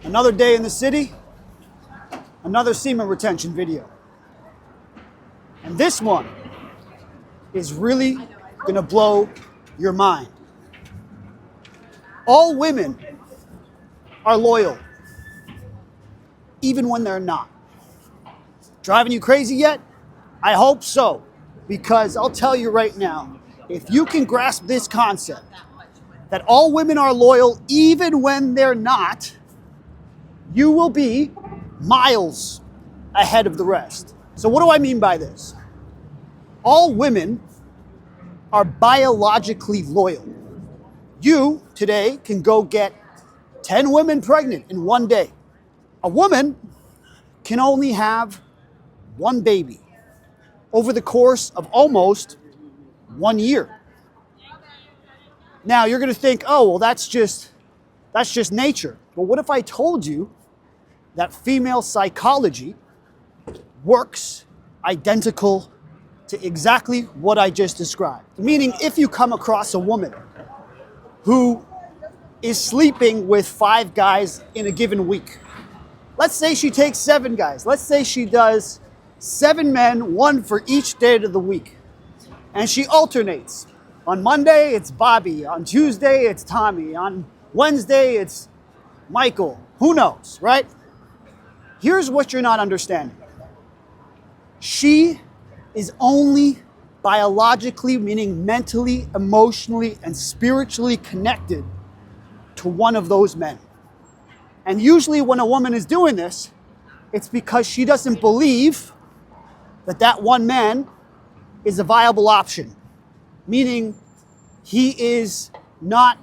Another day in the city, another semen retention video. And this one is really gonna blow your mind. All women are loyal, even when they're not. Driving you crazy yet? I hope so, because I'll tell you right now, if you can grasp this concept, that all women are loyal even when they're not, you will be miles ahead of the rest. So what do I mean by this? All women are biologically loyal. You, today, can go get 10 women pregnant in one day. A woman can only have one baby over the course of almost 1 year. Now, you're going to think, oh, well, that's just nature. But what if I told you that female psychology works identical to exactly what I just described? Meaning, if you come across a woman who is sleeping with 5 guys in a given week, let's say she takes 7 guys. Let's say she does 7 men, 1 for each day of the week. And she alternates. On Monday, it's Bobby. On Tuesday, it's Tommy. On Wednesday, it's Michael. Who knows, right? Here's what you're not understanding. She is only biologically, meaning mentally, emotionally, and spiritually connected to one of those men. And usually when a woman is doing this, it's because she doesn't believe that that one man is a viable option, meaning he is not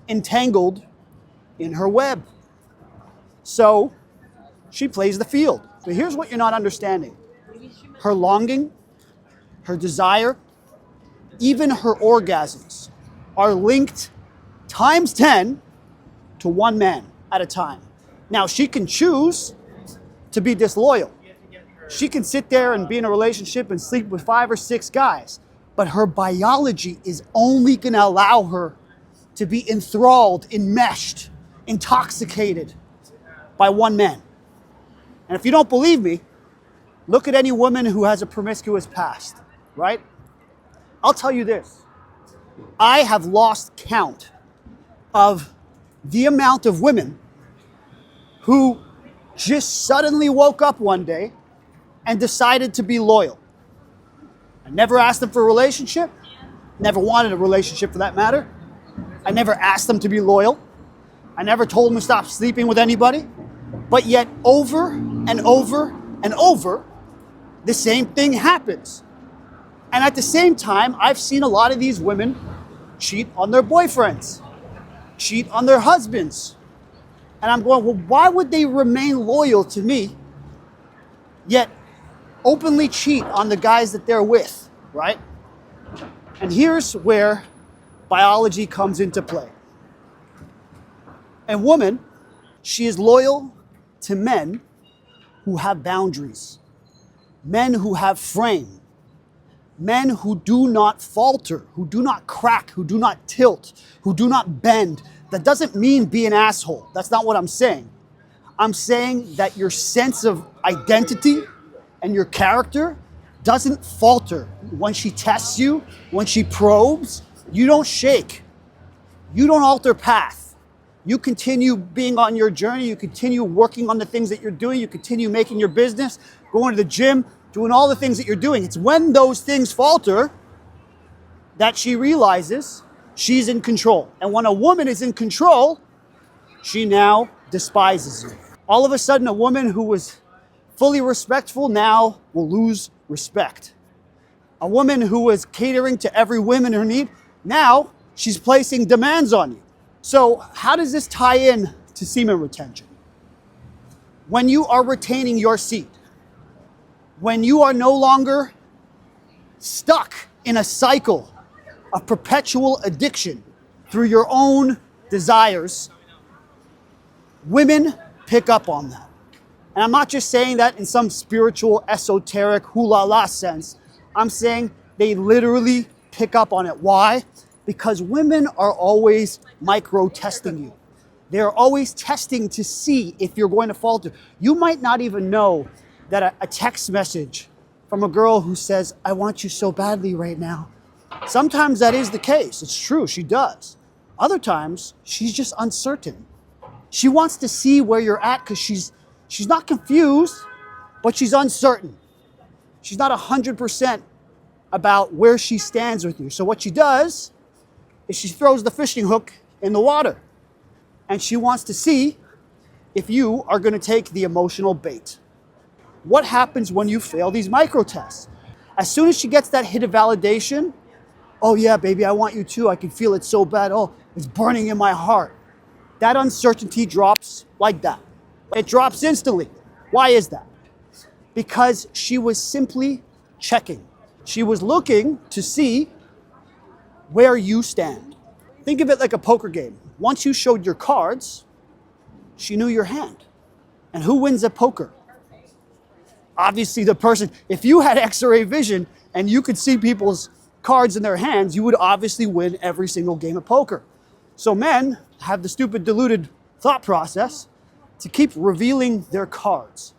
entangled in her web. So she plays the field. So here's what you're not understanding. Her longing, her desire, even her orgasms are linked times 10 to one man at a time. Now, she can choose to be disloyal. She can sit there and be in a relationship and sleep with 5 or 6 guys, but her biology is only going to allow her to be enthralled, enmeshed, intoxicated by one man. And if you don't believe me, look at any woman who has a promiscuous past, right? I'll tell you this. I have lost count of the amount of women who just suddenly woke up one day and decided to be loyal. I never asked them for a relationship, never wanted a relationship for that matter. I never asked them to be loyal. I never told them to stop sleeping with anybody. But yet over and over and over, the same thing happens. And at the same time, I've seen a lot of these women cheat on their boyfriends, cheat on their husbands. And I'm going, well, why would they remain loyal to me, yet openly cheat on the guys that they're with, right? And here's where biology comes into play. A woman, she is loyal to men who have boundaries, men who have frame, men who do not falter, who do not crack, who do not tilt, who do not bend. That doesn't mean be an asshole. That's not what I'm saying. I'm saying that your sense of identity and your character doesn't falter. When she tests you, when she probes, you don't shake. You don't alter path. You continue being on your journey. You continue working on the things that you're doing. You continue making your business, going to the gym, doing all the things that you're doing. It's when those things falter that she realizes she's in control. And when a woman is in control, she now despises you. All of a sudden, a woman who was fully respectful now will lose respect. A woman who was catering to every woman her need, now she's placing demands on you. So how does this tie in to semen retention? When you are retaining your seed, when you are no longer stuck in a cycle of perpetual addiction through your own desires, women pick up on that. And I'm not just saying that in some spiritual, esoteric, hoo-la-la sense. I'm saying they literally pick up on it. Why? Because women are always micro-testing you. They're always testing to see if you're going to falter. You might not even know that a text message from a girl who says, I want you so badly right now. Sometimes that is the case. It's true, she does. Other times, she's just uncertain. She wants to see where you're at because she's not confused, but she's uncertain. She's not 100% about where she stands with you. So what she does is she throws the fishing hook in the water. And she wants to see if you are going to take the emotional bait. What happens when you fail these micro tests? As soon as she gets that hit of validation, oh yeah, baby, I want you too. I can feel it so bad. Oh, it's burning in my heart. That uncertainty drops like that. It drops instantly. Why is that? Because she was simply checking. She was looking to see where you stand. Think of it like a poker game. Once you showed your cards, she knew your hand. And who wins at poker? Obviously the person. If you had X-ray vision and you could see people's cards in their hands, you would obviously win every single game of poker. So men have the stupid diluted thought process to keep revealing their cards.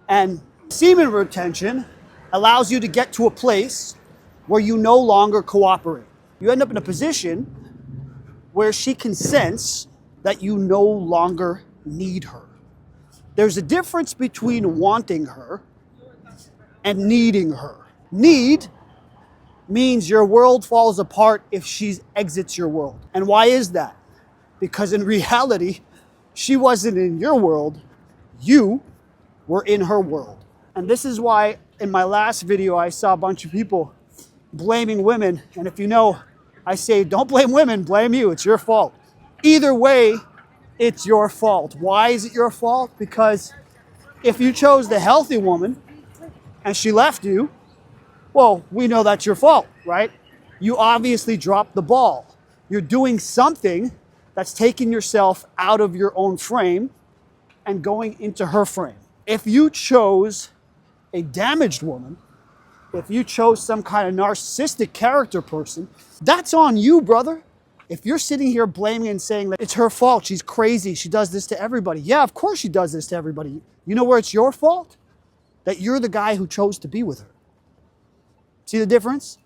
And semen retention allows you to get to a place where you no longer cooperate. You end up in a position where she can sense that you no longer need her. There's a difference between wanting her and needing her. Need means your world falls apart if she exits your world. And why is that? Because in reality, she wasn't in your world, you were in her world. And this is why in my last video, I saw a bunch of people blaming women. And if you know, I say, don't blame women, blame you. It's your fault. Either way, it's your fault. Why is it your fault? Because if you chose the healthy woman and she left you, well, we know that's your fault, right? You obviously dropped the ball. You're doing something that's taking yourself out of your own frame and going into her frame. If you chose a damaged woman, if you chose some kind of narcissistic character person, that's on you, brother. If you're sitting here blaming and saying that it's her fault, she's crazy, she does this to everybody. Yeah, of course she does this to everybody. You know where it's your fault? That you're the guy who chose to be with her. See the difference?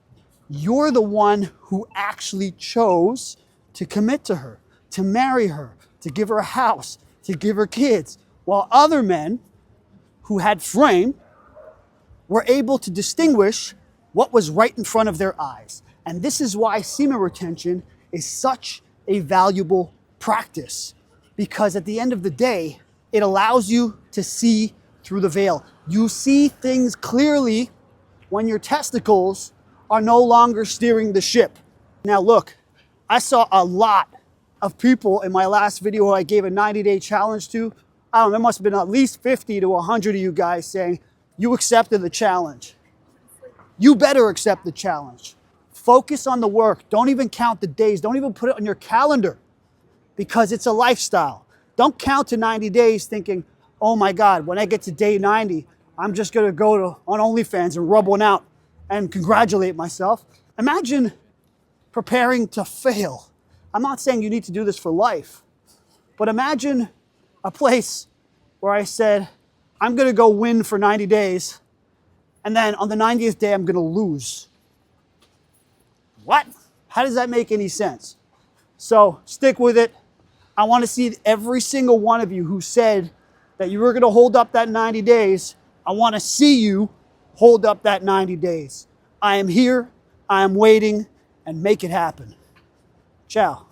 You're the one who actually chose to commit to her, to marry her, to give her a house, to give her kids, while other men who had frame were able to distinguish what was right in front of their eyes. And this is why semen retention is such a valuable practice, because at the end of the day, it allows you to see through the veil. You see things clearly when your testicles are no longer steering the ship. Now look, I saw a lot of people in my last video I gave a 90-day challenge to. I don't know, there must have been at least 50 to 100 of you guys saying, you accepted the challenge. You better accept the challenge. Focus on the work. Don't even count the days. Don't even put it on your calendar, because it's a lifestyle. Don't count to 90 days thinking, oh my God, when I get to day 90, I'm just gonna go on OnlyFans and rub one out and congratulate myself. Imagine preparing to fail. I'm not saying you need to do this for life, but imagine a place where I said, I'm gonna go win for 90 days, and then on the 90th day, I'm gonna lose. What? How does that make any sense? So stick with it. I wanna see every single one of you who said that you were gonna hold up that 90 days. I wanna see you hold up that 90 days. I am here, I am waiting, and make it happen. Ciao.